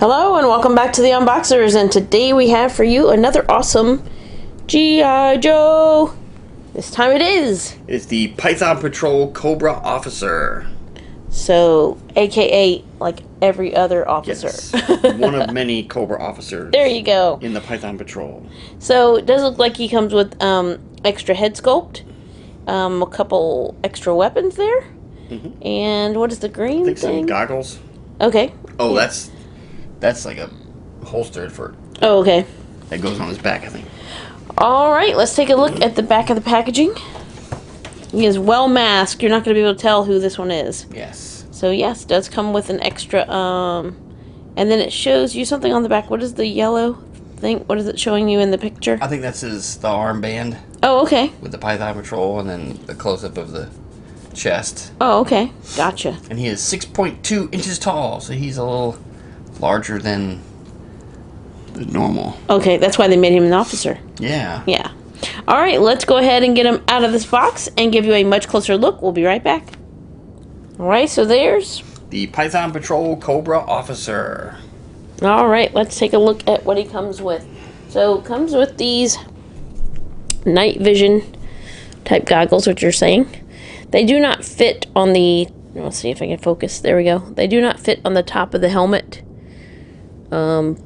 Hello and welcome back to the Unboxers, and today we have for you another awesome G.I. Joe. This time it's the Python Patrol Cobra Officer. So, aka like every other officer. Yes. One of many Cobra Officers. There you go. In the Python Patrol. So, it does look like he comes with extra head sculpt, a couple extra weapons there, and what is the green I think thing? some goggles. Okay. Oh, yeah. That's like a holster for. Oh, okay. That goes on his back, I think. Alright, let's take a look at the back of the packaging. He is well masked. You're not going to be able to tell who this one is. Yes. So yes, it does come with an extra, and then it shows you something on the back. What is the yellow thing? What is it showing you in the picture? I think that's the armband. Oh, okay. With the Python Patrol, and then the close-up of the chest. Oh, okay. Gotcha. And he is 6.2 inches tall, so he's a little larger than the normal. Okay, that's why they made him an officer. Yeah. Yeah. All right, let's go ahead and get him out of this box and give you a much closer look. We'll be right back. All right, so there's the Python Patrol Cobra Officer. All right, let's take a look at what he comes with. So it comes with these night vision type goggles, which you're saying. They do not fit on the, let's see if I can focus. There we go. They do not fit on the top of the helmet.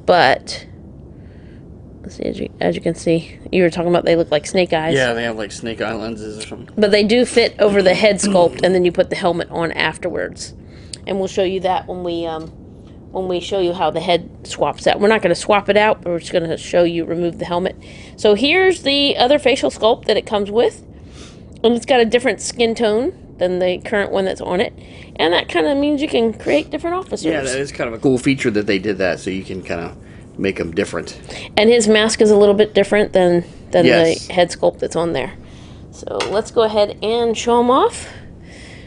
But let's see, as you can see, you were talking about they look like snake eyes. Yeah, they have like snake eye lenses or something. But they do fit over the head sculpt, and then you put the helmet on afterwards. And we'll show you that when we show you how the head swaps out. We're not going to swap it out, but we're just going to show you remove the helmet. So here's the other facial sculpt that it comes with. And it's got a different skin tone than the current one that's on it. And that kind of means you can create different officers. Yeah, that is kind of a cool feature that they did that, so you can kind of make them different. And his mask is a little bit different than yes. the head sculpt that's on there. So let's go ahead and show him off.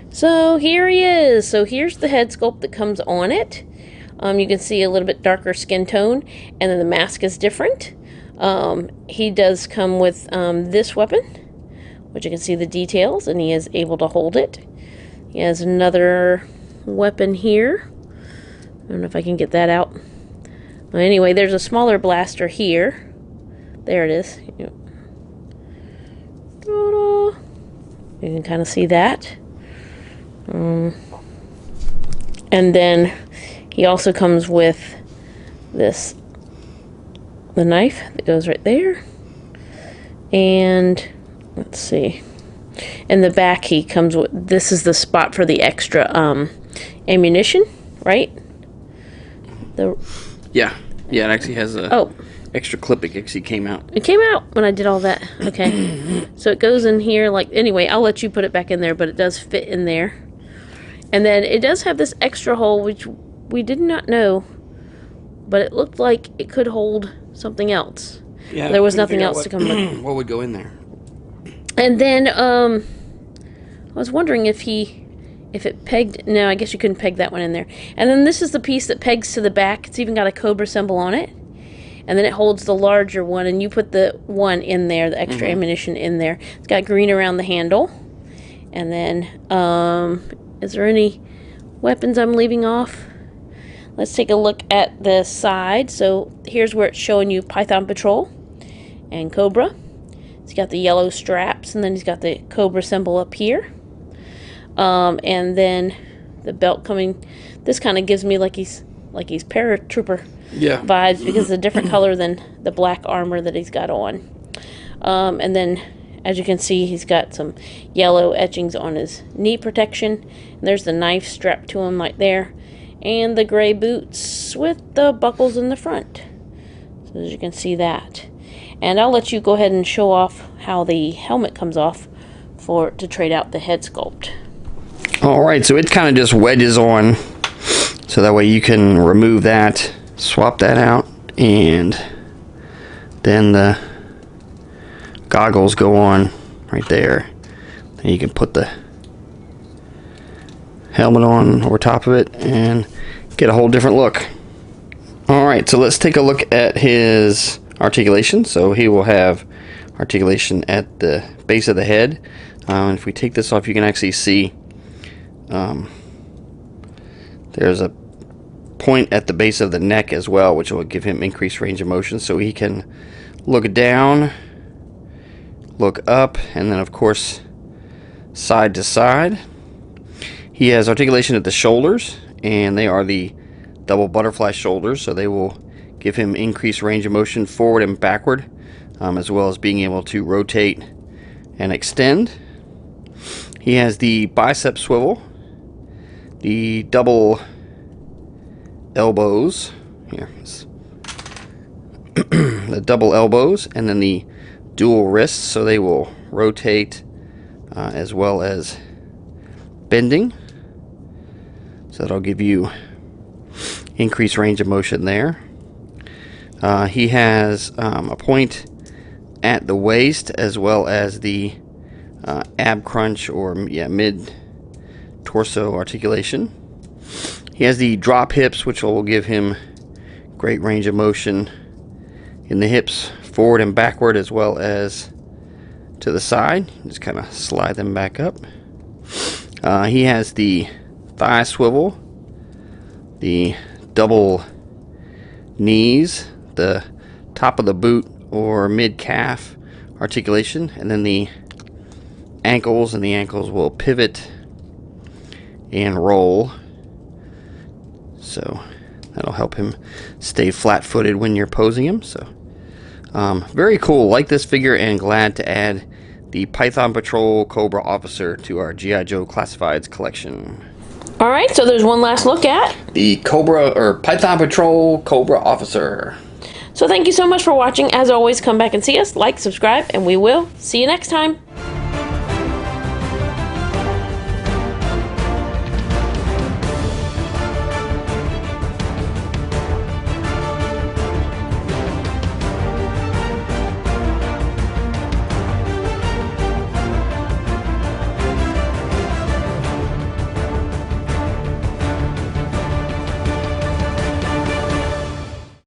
So here he is. So here's the head sculpt that comes on it. You can see a little bit darker skin tone, and then the mask is different. He does come with this weapon, which you can see the details, and he is able to hold it. He has another weapon here. I don't know if I can get that out. Well, anyway, there's a smaller blaster here. There it is. You can kind of see that. And then he also comes with the knife that goes right there. And let's see. In the back, he comes with, this is the spot for the extra ammunition, right? Yeah, it actually has a extra clip. It actually came out. It came out when I did all that. Okay. So it goes in here like, anyway, I'll let you put it back in there, but it does fit in there. And then it does have this extra hole, which we did not know, but it looked like it could hold something else. Yeah, there was nothing else to come with. What would go in there? And then I was wondering if it pegged. No, I guess you couldn't peg that one in there. And then this is the piece that pegs to the back. It's even got a Cobra symbol on it. And then it holds the larger one, and you put the one in there, the extra ammunition in there. It's got green around the handle. And then is there any weapons I'm leaving off? Let's take a look at the side. So here's where it's showing you Python Patrol and Cobra. He's got the yellow straps, and then he's got the Cobra symbol up here. And then the belt coming. This kind of gives me like he's paratrooper vibes, because it's a different color than the black armor that he's got on. And then, as you can see, he's got some yellow etchings on his knee protection. And there's the knife strapped to him right there. And the gray boots with the buckles in the front. So as you can see that. And I'll let you go ahead and show off how the helmet comes off to trade out the head sculpt. Alright, so it kind of just wedges on. So that way you can remove that, swap that out, and then the goggles go on right there. Then you can put the helmet on over top of it and get a whole different look. Alright, so let's take a look at his articulation. So he will have articulation at the base of the head. And if we take this off, you can actually see there's a point at the base of the neck as well, which will give him increased range of motion, so he can look down, look up, and then of course side to side. He has articulation at the shoulders, and they are the double butterfly shoulders, so they will give him increased range of motion forward and backward, as well as being able to rotate and extend. He has the bicep swivel, the double elbows, here, the double elbows, and then the dual wrists, so they will rotate as well as bending. So that'll give you increased range of motion there. He has a point at the waist as well as the ab crunch, or mid torso articulation. He has the drop hips, which will give him great range of motion in the hips, forward and backward, as well as to the side. Just kind of slide them back up. He has the thigh swivel, the double knees, the top of the boot or mid calf articulation, and then the ankles, and the ankles will pivot and roll, so that'll help him stay flat-footed when you're posing him. So very cool. Like this figure, and glad to add the Python Patrol Cobra Officer to our G.I. Joe Classifieds collection. Alright, so there's one last look at the Python Patrol Cobra Officer. So thank you so much for watching. As always, come back and see us, like, subscribe, and we will see you next time.